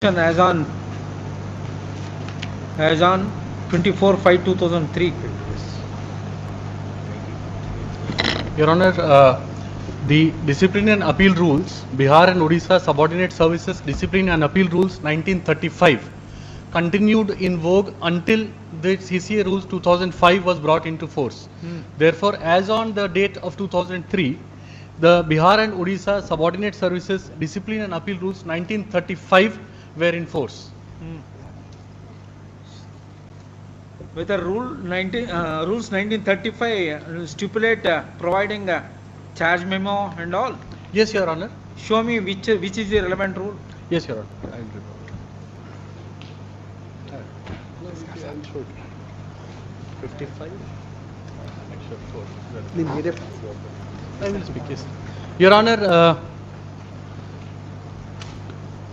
as on 24/5/2003. Your Honor, the Discipline and Appeal Rules, Bihar and Odisha Subordinate Services Discipline and Appeal Rules 1935 continued in vogue until the CCA Rules 2005 was brought into force. Therefore, as on the date of 2003, the Bihar and Odisha Subordinate Services Discipline and Appeal Rules 1935 were in force. Whether rules 1935 stipulate providing a charge memo and all. Yes, Your Honor. Show me which is the relevant rule. Yes, Your Honor. I will report. 55. I will speak. Yes. Your Honor,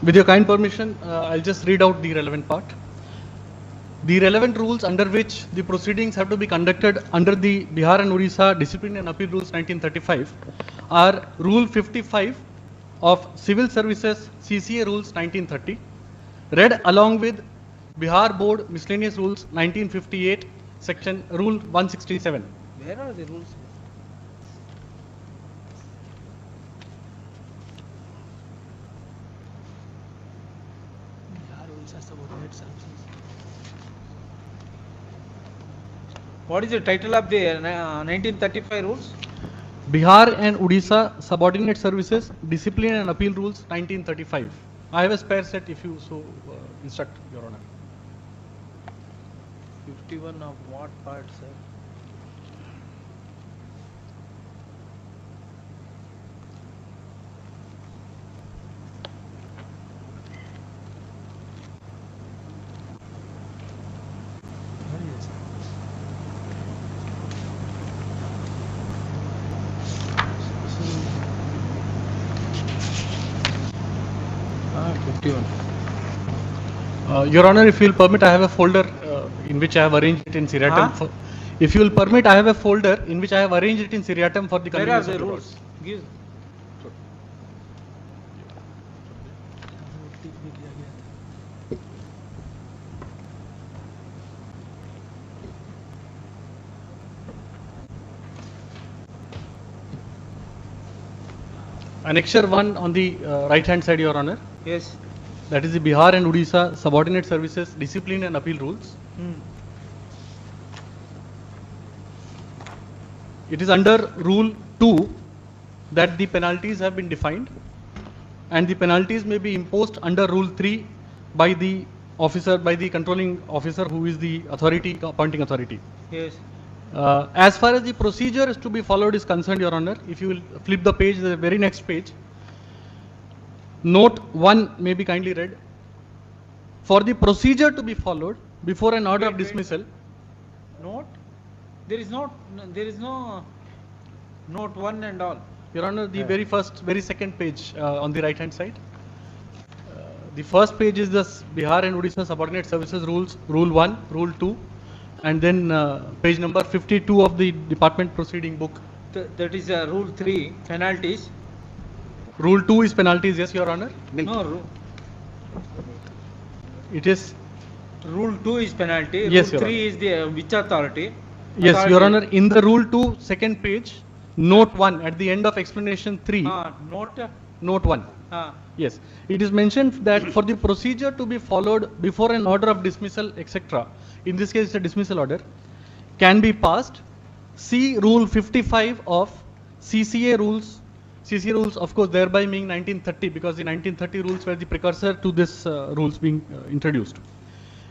with your kind permission, I'll just read out the relevant part. The relevant rules under which the proceedings have to be conducted under the Bihar and Odisha Discipline and Appeal Rules 1935 are Rule 55 of Civil Services CCA Rules 1930, read along with Bihar Board Miscellaneous Rules 1958, Section Rule 167. Where are the rules? What is the title of the 1935 rules? Bihar and Odisha Subordinate Services Discipline and Appeal Rules 1935. I have a spare set if you so instruct, Your Honor. 51 of what part, sir? Ah, 51. Your Honor, if you will permit, I have a folder in which I have arranged it in seriatim. Huh? If you will permit, I have a folder in which I have arranged it in seriatim for the Where are convenience the of the rules? court. Give. Annexure 1 on the right hand side, Your Honor. Yes. That is the Bihar and Odisha Subordinate Services Discipline and Appeal Rules. It is under Rule 2 that the penalties have been defined, and the penalties may be imposed under Rule 3 by the officer, by the controlling officer who is the authority, appointing authority. Yes. As far as the procedure is to be followed is concerned, Your Honor, if you will flip the page, the very next page, Note 1 may be kindly read. For the procedure to be followed before an order of dismissal. Note? There is no note 1 and all. Your Honor, the very second page on the right hand side. The first page is the Bihar and Odisha Subordinate Services Rules, Rule 1, Rule 2, and then page number 52 of the Department Proceeding Book. That is Rule 3, penalties. Rule 2 is penalties, yes, Your Honor. No, It is. Rule 2 is penalty. Yes, Rule Your 3 is the which authority? Yes, Authority. Your Honor. In the Rule 2, second page, Note 1 at the end of explanation 3. Note 1. Yes, it is mentioned that for the procedure to be followed before an order of dismissal, etc., in this case, a dismissal order, can be passed. See Rule 55 of CCA Rules. CCA Rules, of course, thereby meaning 1930, because the 1930 rules were the precursor to this rules being introduced.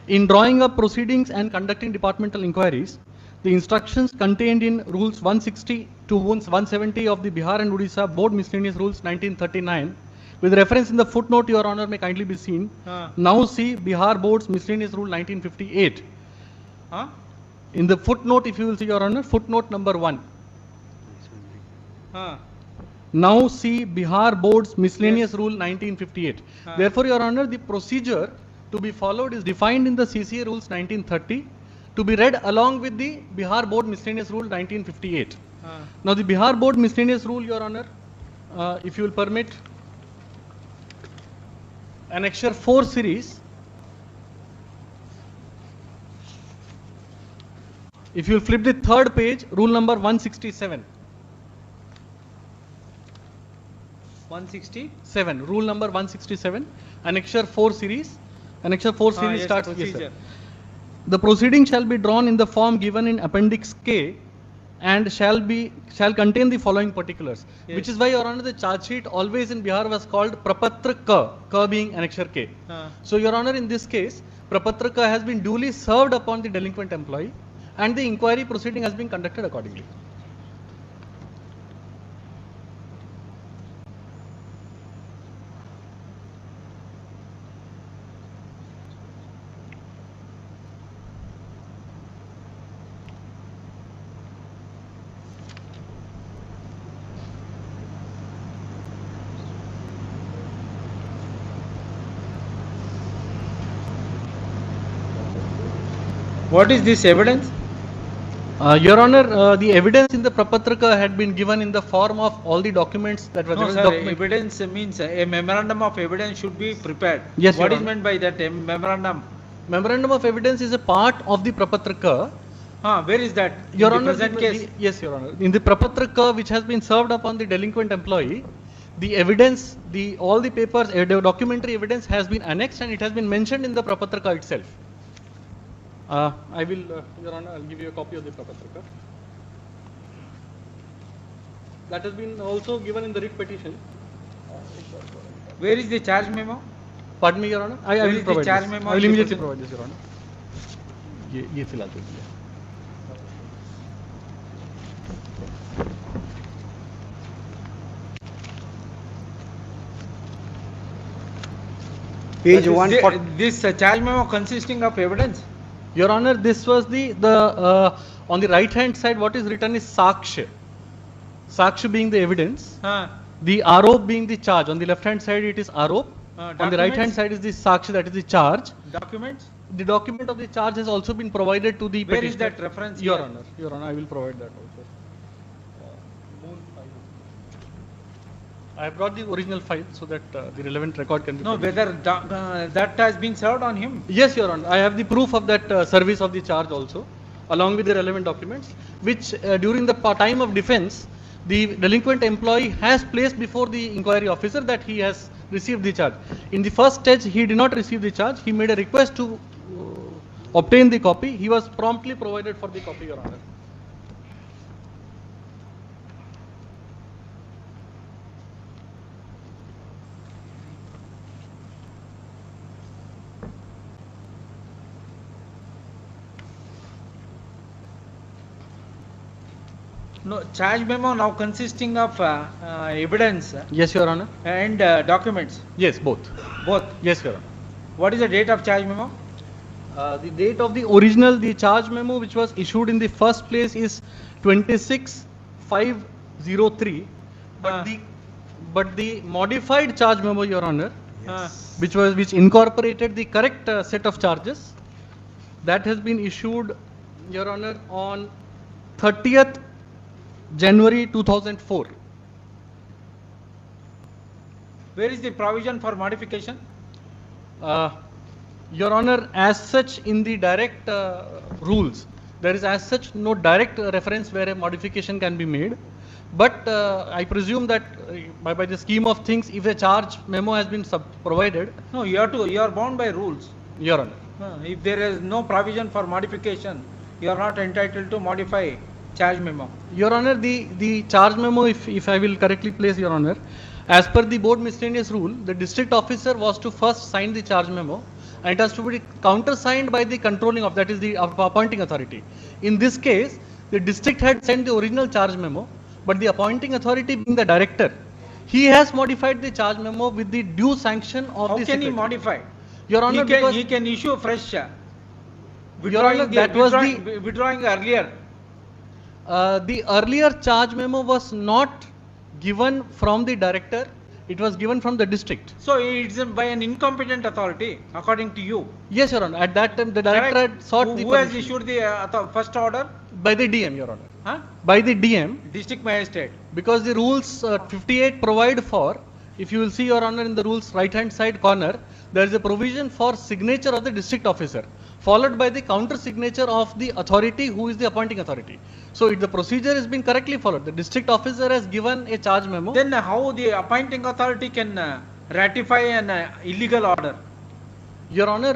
In drawing up proceedings and conducting departmental inquiries, the instructions contained in Rules 160 to 170 of the Bihar and Odisha Board Miscellaneous Rules 1939, with reference in the footnote, Your Honor, may kindly be seen. Now see Bihar Board's Miscellaneous Rule 1958. In the footnote, if you will see, Your Honor, footnote number 1. Now see Bihar Board's Miscellaneous Rule 1958. Therefore, Your Honor, the procedure to be followed is defined in the CCA Rules 1930, to be read along with the Bihar Board Miscellaneous Rule 1958. Now the Bihar Board Miscellaneous Rule, Your Honor, if you will permit, Annexure 4 series. If you flip the third page, rule number 167. 167. Rule number 167. Annexure 4 series. Annexure 4 series Yes, starts. procedure. Yes, sir. The proceeding shall be drawn in the form given in Appendix K and shall contain the following particulars. Yes. Which is why, Your Honor, the charge sheet always in Bihar was called Prapatra Ka being Annexure K. So, Your Honor, in this case, Prapatra Ka has been duly served upon the delinquent employee and the inquiry proceeding has been conducted accordingly. What is this evidence? Your Honor, the evidence in the Prapatraka had been given in the form of all the documents that were No, sir, evidence means a memorandum of evidence should be prepared. Yes, what Your is Honor. meant by that memorandum? Memorandum of evidence is a part of the Prapatraka. Where is that? Your in Honor, the present case? Yes, Your Honor. In the Prapatraka which has been served upon the delinquent employee, the evidence, all the papers, documentary evidence has been annexed and it has been mentioned in the Prapatraka itself. I will, Your Honor, I'll give you a copy of the Prapatraka. That has been also given in the writ petition. Where is the charge memo? Pardon me, Your Honor. I Where will is the provide charge this. memo I will in the immediately present? provide this, Your Honor. ये फिलहाल दे दीजिए. Page 140. This charge memo consisting of evidence? Your Honor, this was the on the right hand side what is written is Saksh. Saksh being the evidence, the Arop being the charge. On the left hand side it is Arop. On the right hand side is the Saksh, that is the charge. Documents? The document of the charge has also been provided to the Where is petitioner. that reference? Your here? Honor, Your Honor, I will provide that also. I have brought the original file so that the relevant record can be. No, produced. whether that has been served on him? Yes, Your Honor. I have the proof of that service of the charge also, along with the relevant documents, which during the time of defense, the delinquent employee has placed before the inquiry officer that he has received the charge. In the first stage, he did not receive the charge. He made a request to obtain the copy. He was promptly provided for the copy, Your Honor. No, charge memo now consisting of evidence Yes, Your Honor. and documents. Yes, both. Both. Yes, Your Honor. What is the date of charge memo? The date of the original, the charge memo which was issued in the first place is 26/5/03, but the modified charge memo, Your Honor, which incorporated the correct set of charges, that has been issued, Your Honor, on 30th January 2004. Where is the provision for modification? Your Honor, as such in the direct rules, there is as such no direct reference where a modification can be made. But I presume that by the scheme of things, if a charge memo has been provided. No, you are bound by rules. Your Honor. If there is no provision for modification, you are not entitled to modify charge memo. Your Honor, the charge memo, if I will correctly place, Your Honor, as per the board miscellaneous rule, the district officer was to first sign the charge memo and it has to be countersigned by the controlling of, that is the appointing authority. In this case, the district had sent the original charge memo, but the appointing authority being the director, he has modified the charge memo with the due sanction of How the can he secretary. modify? Your Honor, because He can issue fresh. Your Honor, Withdrawing earlier. The earlier charge memo was not given from the director, it was given from the district. So it's by an incompetent authority, according to you. Yes, Your Honor. At that time, the director had sought the Who has permission. issued the first order? By the DM, Your Honor. By the DM, District Magistrate. because the rules 58 provide for, if you will see, Your Honor, in the rules right hand side corner, there is a provision for signature of the district officer, followed by the counter signature of the authority who is the appointing authority. So if the procedure has been correctly followed, the district officer has given a charge memo. Then how the appointing authority can ratify an illegal order? Your Honor,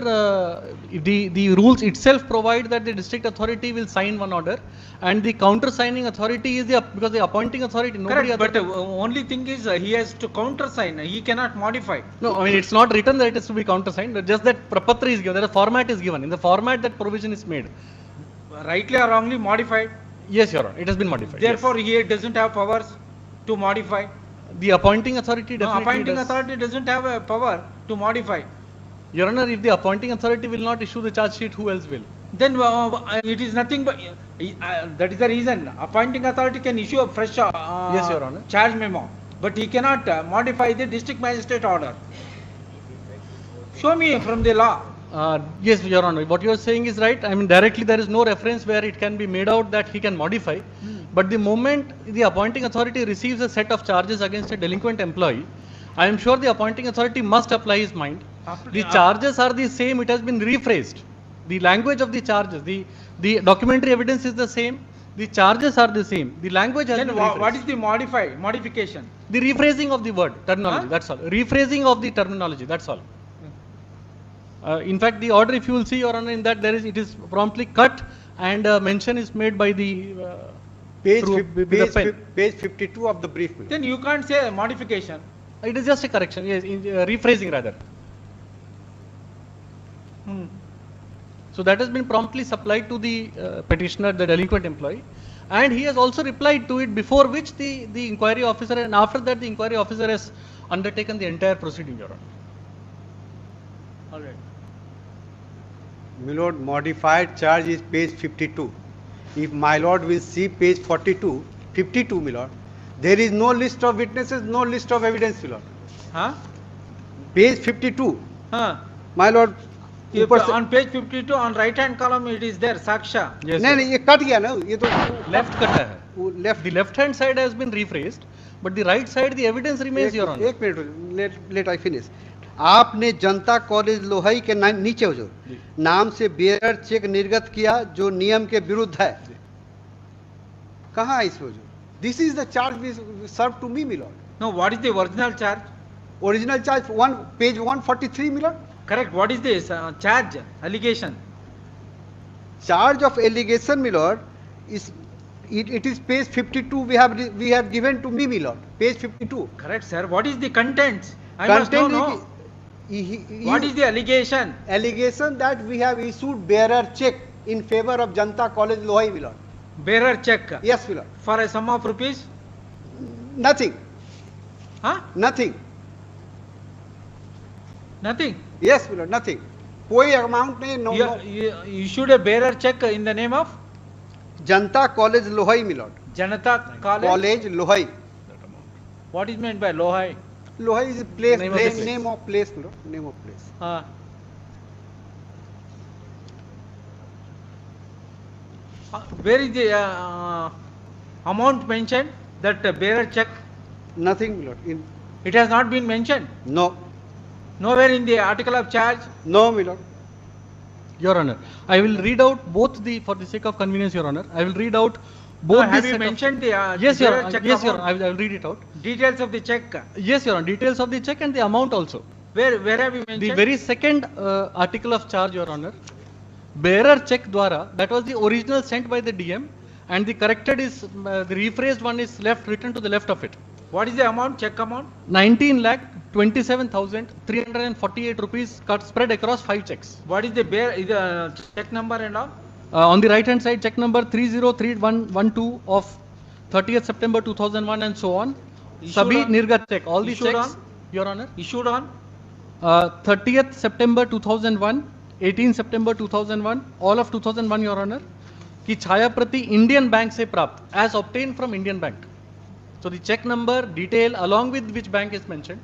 the rules itself provide that the district authority will sign one order, and the counter signing authority is because the appointing authority. Nobody. Correct, but only thing is he has to counter sign. He cannot modify. No, I mean it's not written that it is to be counter signed. Just that prapatra is given. That a format is given. In the format that provision is made. Rightly or wrongly modified. Yes, Your Honor. It has been modified. Therefore, yes. He doesn't have powers to modify. The appointing authority definitely. No, appointing authority doesn't have a power to modify. Your Honor, if the appointing authority will not issue the charge sheet, who else will? Then it is nothing but that is the reason. Appointing authority can issue a fresh yes, Your Honor. charge memo, but he cannot modify the district magistrate order. Show me from the law. Yes, Your Honor. What you are saying is right. I mean, directly there is no reference where it can be made out that he can modify. But the moment the appointing authority receives a set of charges against a delinquent employee, I am sure the appointing authority must apply his mind. The charges are the same. It has been rephrased. The language of the charges, the documentary evidence is the same. The charges are the same. The language has been rephrased. What is the modification? The rephrasing of the word, terminology, that's all. Rephrasing of the terminology, that's all. In fact, the order, if you will see, Your Honor, in that it is promptly cut and mention is made by the page 52 of the brief. Then you can't say modification. It is just a correction, yes, rephrasing rather. So that has been promptly supplied to the petitioner, the delinquent employee, and he has also replied to it, before which the inquiry officer, and after that the inquiry officer has undertaken the entire proceeding, Your Honor. All right. My Lord, modified charge is page 52. If my Lord will see page 52, my Lord, there is no list of witnesses, no list of evidence, my Lord. Huh? Page 52. Huh? My Lord, on page 52 on right hand column it is there, Saksha. Yes. नहीं ये cut गया ना, ये तो left कटा है. left. The left hand side has been rephrased, but the right side the evidence remains, Your Honor. एक minute, let I finish. आपने जनता कॉलेज लोहाई के नीचे जो नाम से बेयर चेक निर्गत किया जो नियम के विरुद्ध है, कहाँ है इसमें? जो this is the charge serve to me, milord. No, what is the original charge? Original charge page 143, milord. Correct. What is this charge allegation? Charge of allegation, milord, is it is page 52. We have given to me, milord. Page 52. Correct, sir. What is the contents? I Content must know. What is the allegation? Allegation that we have issued bearer check in favor of Janta College Lohai, milord. Bearer check. Yes, milord. For a sum of rupees? Nothing. Huh? Nothing. Nothing. Yes, milord. Nothing. कोई amount नहीं. No. You issued a bearer check in the name of Janta College Lohai, milord. Janata College. College Lohai. What is meant by Lohai? Lohai is a place. Name of the place. Name of place, milord. Name of place. Where is the amount mentioned? That bearer check? Nothing, milord. It has not been mentioned. No. Nowhere in the article of charge. No, milord. Your Honor, I will read out both for the sake of convenience, Your Honor. I will read out both. No, have you mentioned the yes, Your Honor. check Yes, Your amount? Honor. I will read it out. Details of the check. Yes, Your Honor. Details of the check and the amount also. Where have you mentioned? The very second article of charge, Your Honor. Bearer check dwara, that was the original sent by the DM, and the corrected is the rephrased one is written to the left of it. What is the amount? Check amount? 19,27,348 rupees cut spread across 5 checks. What is the check number and all? On the right hand side, check number 303112 of 30th September 2001 and so on. Sabhi Nirgat check. All these checks, on? Your Honor. Issued on? 30th September 2001, 18 September 2001, all of 2001, Your Honor. की छाया प्रति Indian Bank से प्राप्त, as obtained from Indian Bank. So the check number, detail, along with which bank is mentioned.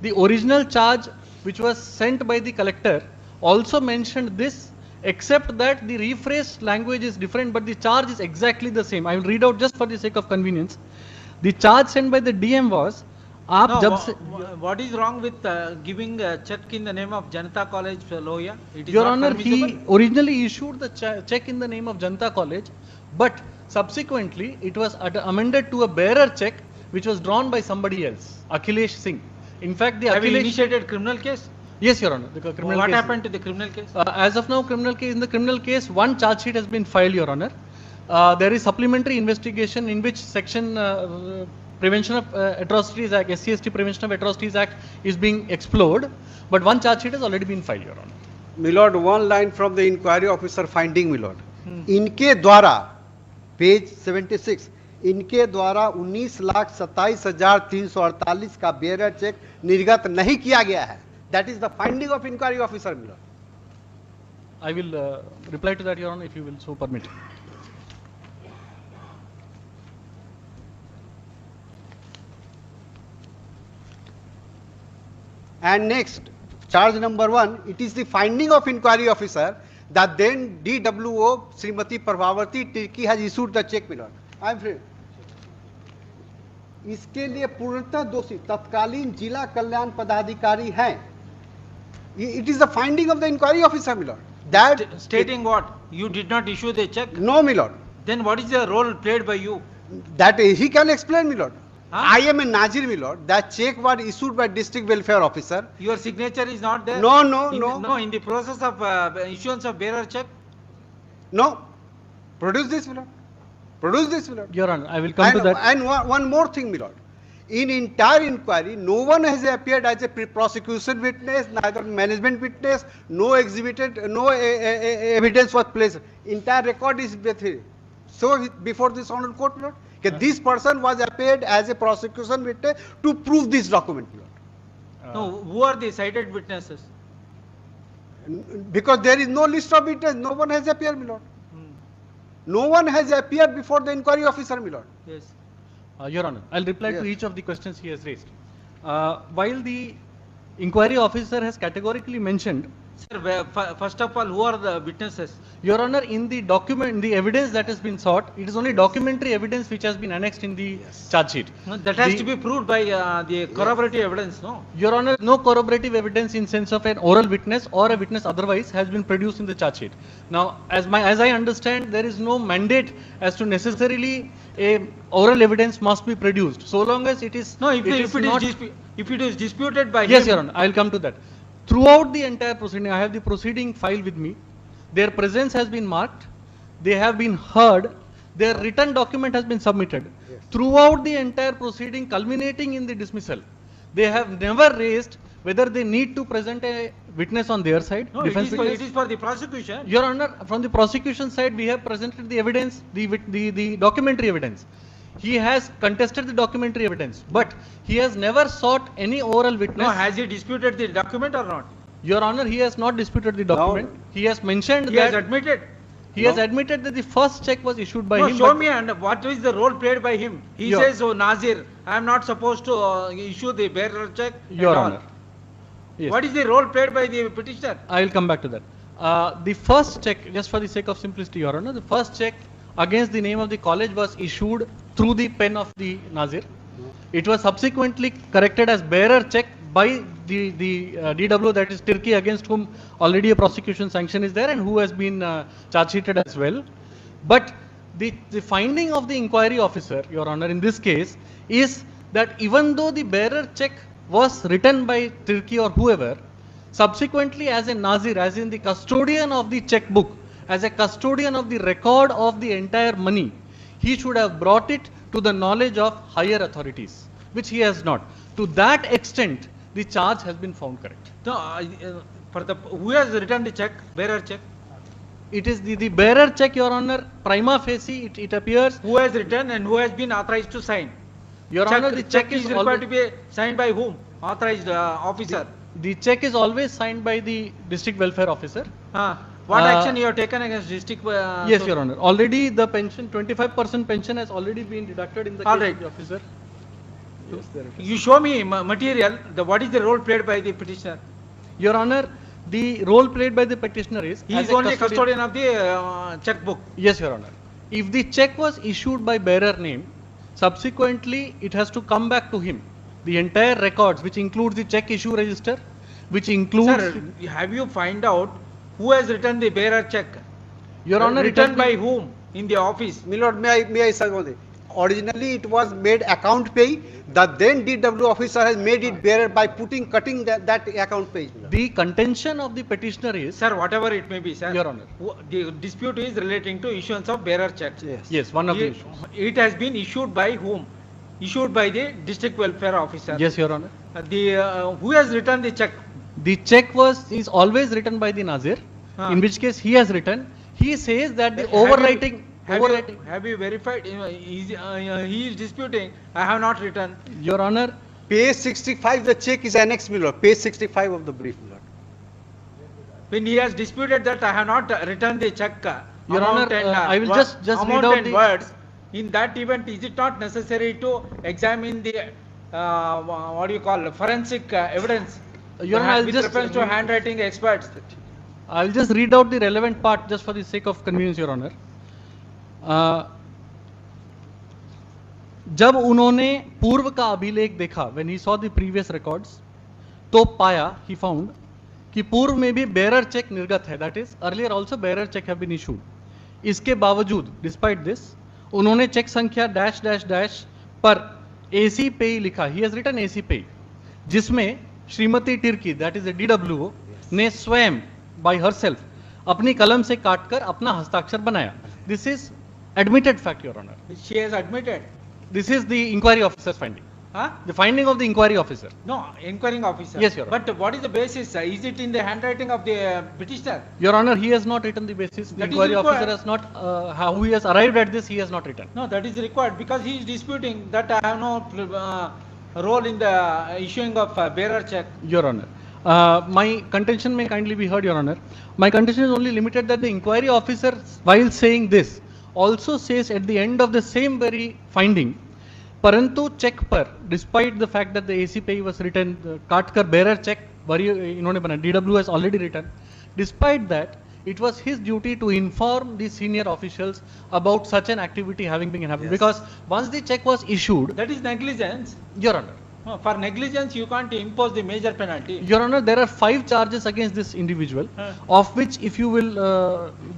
The original charge which was sent by the collector also mentioned this, except that the rephrased language is different, but the charge is exactly the same. I will read out just for the sake of convenience. The charge sent by the DM was आप No, जब से what is wrong with giving a check in the name of Janata College, Lohia? It is Your not Honor, permissible? he originally issued the check in the name of Janata College, but subsequently it was amended to a bearer check which was drawn by somebody else, Akhilesh Singh. In fact, the Have you Akhilesh... initiated criminal case? Yes, Your Honor. The criminal What case. happened to the criminal case? As of now, in the criminal case, one charge sheet has been filed, Your Honor. There is supplementary investigation in which section Prevention of Atrocities Act, SC/ST Prevention of Atrocities Act is being explored, but one charge sheet has already been filed, Your Honor. Milord, one line from the inquiry officer finding, Milord. इनके द्वारा page 76 इनके द्वारा 19,27,348 का bear check निर्गत नहीं किया गया है. That is the finding of inquiry officer, Milord. I will reply to that, Your Honor, if you will so permit. And next, charge number 1, it is the finding of inquiry officer that then DWO Srimati Prabhavati Tirki has issued the check, Milord. I am free. इसके लिए पूर्णतः दोषी तत्कालीन जिला कल्याण पदाधिकारी हैं. It is the finding of the inquiry officer, Milord. That Stating what? You did not issue the check? No, Milord. Then what is the role played by you? That he can explain, Milord. Huh? I am a Nazir, Milord. That check was issued by district welfare officer. Your signature is not there? No. No, in the process of issuance of bearer check? No. Produce this, Milord. Produce this, Milord. Your Honor, I will come to that. And one more thing, Milord. In entire inquiry, no one has appeared as a prosecution witness, neither management witness, no evidence was placed. Entire record is so before this honorable court, Milord. This person was appeared as a prosecution witness to prove this document, Milord. No, who are the cited witnesses? Because there is no list of witnesses, no one has appeared, Milord. No one has appeared before the inquiry officer, Milord. Yes. Your Honor, I'll reply to Yes. each of the questions he has raised. While the inquiry officer has categorically mentioned, Sir, first of all, who are the witnesses? Your Honor, in the document, the evidence that has been sought, it is only documentary evidence which has been annexed in the charge sheet. No, that has to be proved by the corroborative evidence, no? Your Honor, no corroborative evidence in sense of an oral witness or a witness otherwise has been produced in the charge sheet. Now, as I understand, there is no mandate as to necessarily a oral evidence must be produced, so long as it is. No, if it is disputed by Yes, him. Your Honor, I will come to that. Throughout the entire proceeding, I have the proceeding file with me. Their presence has been marked. They have been heard. Their written document has been submitted. Yes. Throughout the entire proceeding, culminating in the dismissal, they have never raised whether they need to present a witness on their side. No, defense it witness. is for the prosecution. Your Honor, from the prosecution side, we have presented the evidence, the documentary evidence. He has contested the documentary evidence, but he has never sought any oral witness. No, has he disputed the document or not? Your Honor, he has not disputed the document. No. He has mentioned He that has admitted. he has admitted that the first check was issued by No, him. show but- me and what is the role played by him? He Your- says, "Oh, Nazir, I am not supposed to issue the bearer check." and Your all. Honor. Yes. What is the role played by the petitioner? I will come back to that. The first check, just for the sake of simplicity, Your Honor, the first check against the name of the college was issued through the pen of the Nazir. It was subsequently corrected as bearer check by the DW, that is Turkey, against whom already a prosecution sanction is there and who has been charge sheeted as well. But the finding of the inquiry officer, Your Honor, in this case is that even though the bearer check was written by Turkey or whoever, subsequently as a Nazir, as in the custodian of the checkbook, as a custodian of the record of the entire money, he should have brought it to the knowledge of higher authorities, which he has not. To that extent, the charge has been found correct. No, who has written the check, bearer check? It is the bearer check, Your Honor, prima facie, it appears. Who has written and who has been authorized to sign? Your Honor, the check is required to be signed by whom? Authorized officer. The check is always signed by the district welfare officer. What action you have taken against district? Yes, Your Honor. Already the pension, 25% pension has already been deducted in the All case right. of the officer. Yes, there it is. You show me material. What is the role played by the petitioner? Your Honor, the role played by the petitioner is. He as is a only custodian of the checkbook. Yes, Your Honor. If the check was issued by bearer name, subsequently it has to come back to him. the entire records, which includes the check issue register, which includes. Sir, have you find out who has written the bearer check? Your Honor, it written has by been- whom in the office? My lord, may I say one thing? Originally, it was made account pay. The then DW officer has made it bearer by cutting that account page. my lord. The contention of the petitioner is. Sir, whatever it may be, sir. Your Honor. The dispute is relating to issuance of bearer check. Yes. Yes, one of the It, issues. it has been issued by whom? Issued by the district welfare officer. Yes, Your Honor. Who has written the check? The check is always written by the Nazir, in which case he has written. He says that the overwriting. Have you verified? He is disputing. I have not written. Your Honor, Page 65, the check is annexed, my lord. Page 65 of the brief, my lord. When he has disputed that I have not written the check. Your amount Honor, and, I will just read amount out and the- words. In that event, is it not necessary to examine the what do you call forensic evidence? Your Honor, I'll with just reference to handwriting experts. I'll just read out the relevant part just for the sake of convenience, Your Honor. जब उन्होंने पूर्व का अभिलेख देखा, when he saw the previous records, तो पाया, he found कि पूर्व में भी bearer check निर्गत है, that is earlier also bearer check have been issued. इसके बावजूद, despite this, उन्होंने चेक संख्या डैश डैश डैश पर AC पे लिखा, he has written AC पे, जिसमें Shrimati Tirkey, that is a DWO, ने स्वयं by herself अपनी कलम से काटकर अपना हस्ताक्षर बनाया. This is admitted fact, Your Honor. She has admitted. This is the inquiry officer's finding. Huh? The finding of the inquiry officer. No, inquiring officer. Yes, Your Honor. But what is the basis? Is it in the handwriting of the petitioner? Your Honor, he has not written the basis. The That is inquiry required. officer has not, how he has arrived at this, he has not written. No, that is required because he is disputing that I have no role in the issuing of bearer check. Your Honor. My contention may kindly be heard, Your Honor. My contention is only limited that the inquiry officer, while saying this, also says at the end of the same very finding, परंतु check पर, despite the fact that the AC pay was written, काट कर bearer check इन्होंने बना, DW has already written. Despite that, it was his duty to inform the senior officials about such an activity having been happened. Yes. Because once the check was issued, That is negligence. Your Honor. No, for negligence, you can't impose the major penalty. Your Honor, there are 5 charges against this individual, of which if you will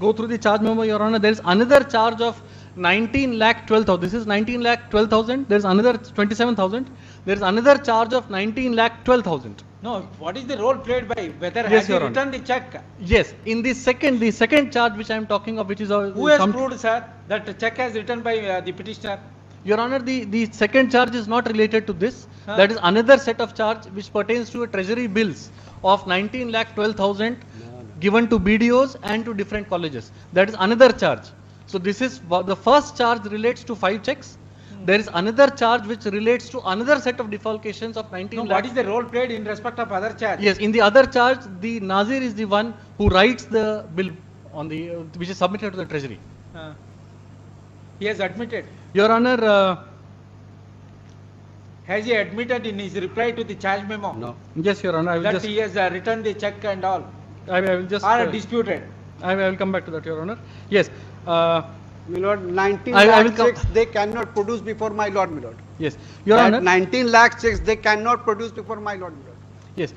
go through the charge memo, Your Honor, there is another charge of 19,12,000. This is 19,12,000. There is another 27,000. There is another charge of 19,12,000. No, what is the role played by whether Yes, has he Your Honor. returned the check? Yes, in the second charge which I am talking of, which is Who has proved, sir, that the check has written by the petitioner? Your Honor, the second charge is not related to this. Huh? That is another set of charge which pertains to a treasury bills of 19,12,000 given to BDOs and to different colleges. That is another charge. So this is the first charge relates to 5 checks. There is another charge which relates to another set of defalcations of 19 No, lakh. what is the role played in respect of other charge? Yes, in the other charge, the Nazir is the one who writes the bill on the which is submitted to the treasury. He has admitted. Your Honor, Has he admitted in his reply to the charge memo? No. yes, Your Honor, I will That just he has written the check and all, I will just or disputed. I will come back to that, Your Honor. Yes. My lord, 19 I will lakh come- checks they cannot produce before my lord, my lord. Yes, Your That Honor. 19 lakh checks they cannot produce before my lord, my lord. Yes,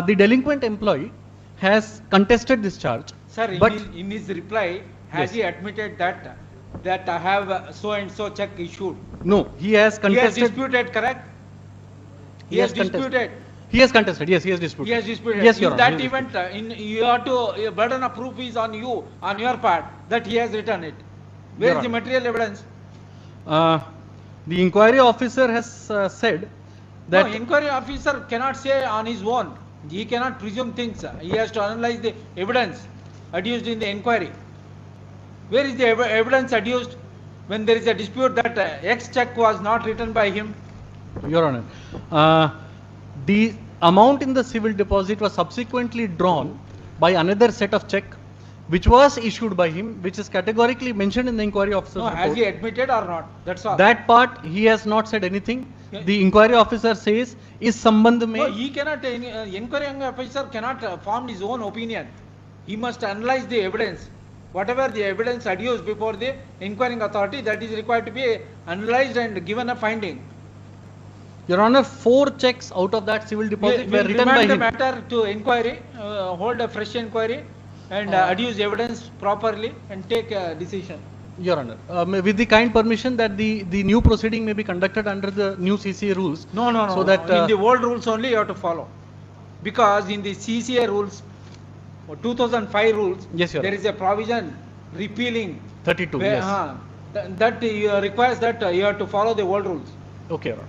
the delinquent employee has contested this charge. Sir, but in his reply, has Yes. he admitted that I have so and so check issued? no, he has He has contested. disputed, correct? He He has has contested. disputed. He has contested. Yes, he has disputed. He has disputed. Yes, Your In Honor. that he has event, you have to, burden of proof is on you, on your part, that he has written it. Where Your is the Honor. material evidence? The inquiry officer has said that No, inquiry officer cannot say on his own. He cannot presume things. He has to analyze the evidence adduced in the inquiry. Where is the evidence adduced when there is a dispute that X check was not written by him? Your Honor, the amount in the civil deposit was subsequently drawn by another set of check which was issued by him, which is categorically mentioned in the inquiry officer's No, report. has he admitted or not? That's all. That part he has not said anything. Yeah. The inquiry officer says is संबंध No, में he cannot, inquiry officer cannot form his own opinion. He must analyze the evidence. Whatever the evidence adduced before the inquiring authority, that is required to be analyzed and given a finding. Your Honor, 4 checks out of that civil deposit were We'll written by remand the him. matter to inquiry, hold a fresh inquiry and adduce evidence properly and take a decision. Your Honor, with the kind permission that the new proceeding may be conducted under the new CCA rules. No, no, no. So that in the old rules only you have to follow. Because in the CCA rules, or 2005 rules, Yes, Your there Honor. is a provision repealing 32, where, yes. that requires that you have to follow the old rules. Okay, Your Honor.